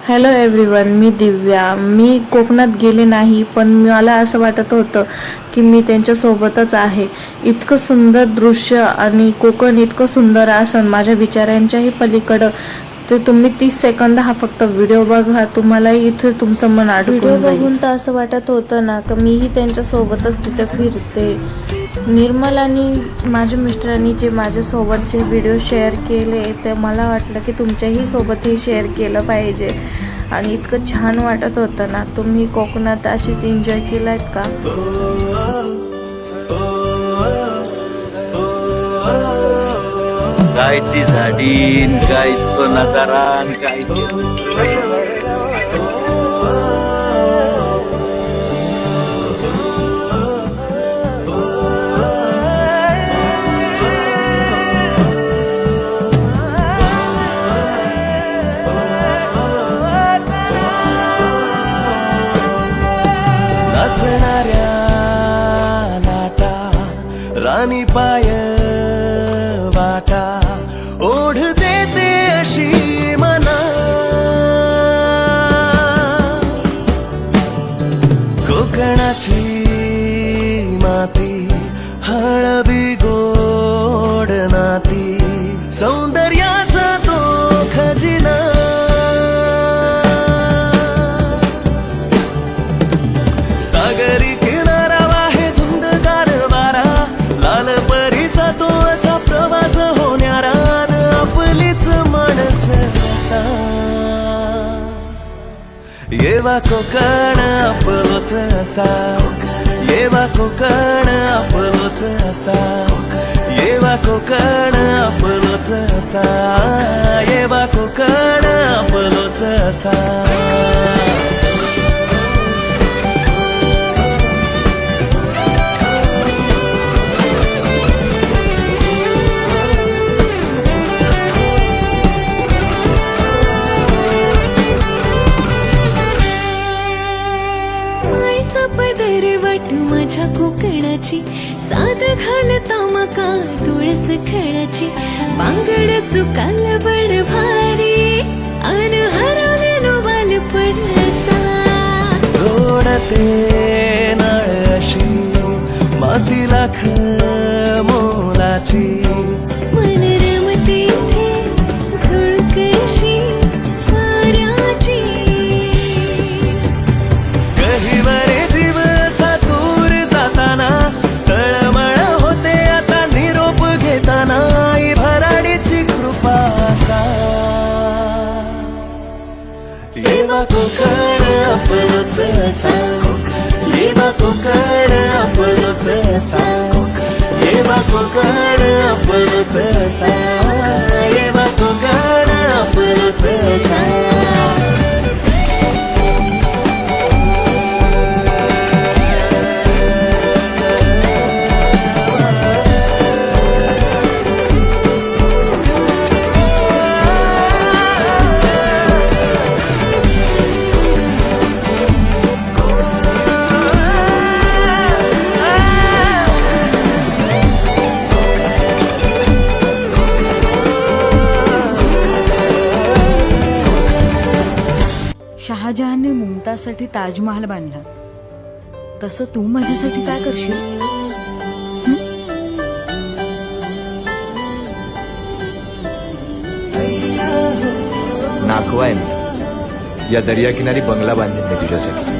Hello everyone, मी दिव्या. मी कोकणात गेले नाही, पण मला असं वाटत होतं की मी त्यांच्यासोबतच आहे. इतकं सुंदर दृश्य आणि कोकण इतकं सुंदर असन माझ्या विचारांच्याही पलीकडं. तर तुम्ही 30 सेकंद हा फक्त व्हिडिओ बघा, तुम्हालाही इथे तुमचं मन अडकून जाईल. व्हिडिओ बघून तर असं वाटत होतं ना की मीही त्यांच्यासोबतच तिथे फिरते. निर्मल आणि माझ्या मिस्टरांनी जे माझ्यासोबतचे व्हिडिओ शेअर केले ते मला वाटलं की तुमच्याही सोबतही शेअर केलं पाहिजे. आणि इतकं छान वाटत होतं ना. तुम्ही कोकणात अशीच एन्जॉय केलात का? काय ती झाडीन, काय तो नजारान, काय नाचणाऱ्या लाटा, राणी पाय वाटा, ओढ देते अशी मना. कोकणाची माती, हळवी गोड नाती, सौंदर्याचा तो खजिना. सागरी किनारा वाहे धुंदगार वारा, लाल परीचा तो असा प्रवास होणारा. आपलीच माणस असा, येवा कोकण आपलोच असा, येवा कोकण आपलोच असा, येवा कोकण आपलोच असा, येवा कोकण आपलोच असा. पदरवट माझ्या कोकणाची, साध घालता मका तुळस खळाची, बांगड चुकाल बड भारी, अन हरवलेलो बालपण असा. जोडते नळ अशी माती लाख मोलाची, मन रमते इथे झुळकशी वाऱ्याची. कहीवरे जीव असा दूर जाताना, तळमळ होते आता निरोप घेताना. आई भराडीची कृपा असा, येवा कोकण आपलोच असा, येवा कोकण आपलोच असा, येवा कोकण आपलोच असा, येवा कोकण आपलोच असा. शहाजहानने मुमताजसाठी ताजमहाल बांधला, तसं तू माझ्यासाठी काय करशील? नाखवा आहे मी, या दर्याकिनारी बंगला बांधेन मी तुझ्यासाठी.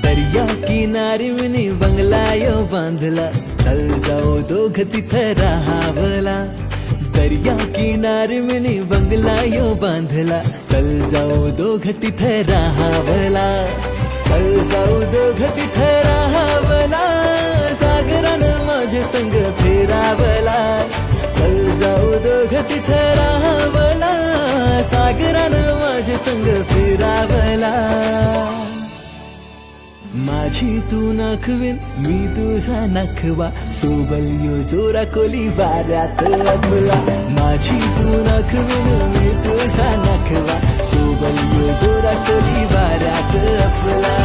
दर्या किनारी मिनी बंगला यो बांधला, चल जाऊ दोघ तिथं राहावला. दर्या किनारी मिनी बंगला यो बांधला, चल जाऊ दोघ तिथं राहावला. चल जाऊ दोघ तिथं राहावला, सागरानं माझे संग फिरावला. चल जाऊ दोघ तिथं राहावला, सागरानं माझे संग फिरावला. माझी तू नाखवीन, मी तुझा नाखवा, सोबल यो जोरा कोली वाऱ्यात आपला. माझी तू नाखवीन, मी तुझा नाखवा, सोबल यो जोरा कोली वाऱ्यात आपला.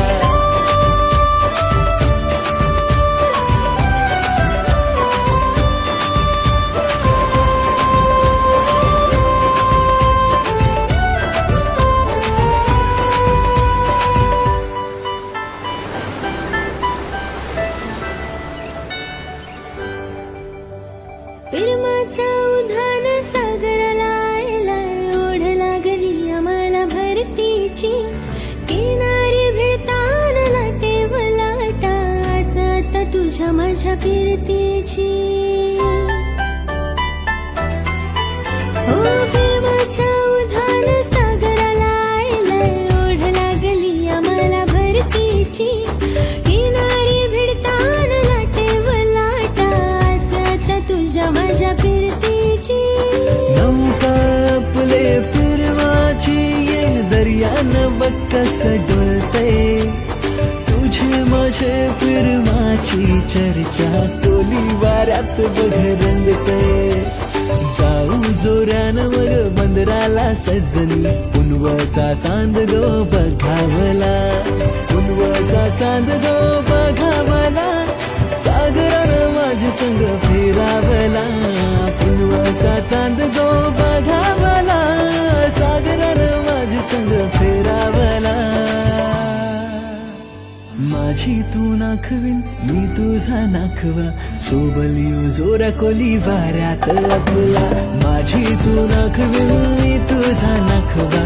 तुझ्या माझ्या फिरतीची हो प्रेमाचा उधाण सागराला आयलंय ओढ लागली आम्हाला भरतीची किनारी भिडताना लाटे व लाटा असत तुझ्या माझ्या फिरतीची नौका आपले फिरवाची ये दर्यानं बघ कसं डोलतय तुझे माझे फिरवाची चर्चा तोली वाऱ्यात बघ रंगतय जाऊ जोरानं मग बंदराला सजनी पुनवचा चांद गो बघावला पुनवचा चांद गो बघावला सागरानं माझ संग फिरावला पुनवचा चांद गो बघावला सागरानं माझ संग फिरावला माझी तू नाखवीन मी तुझा नाखवा सोबल यू जोरा कोली वाऱ्यात आपला माझी तू नाखवीन मी तुझा नाखवा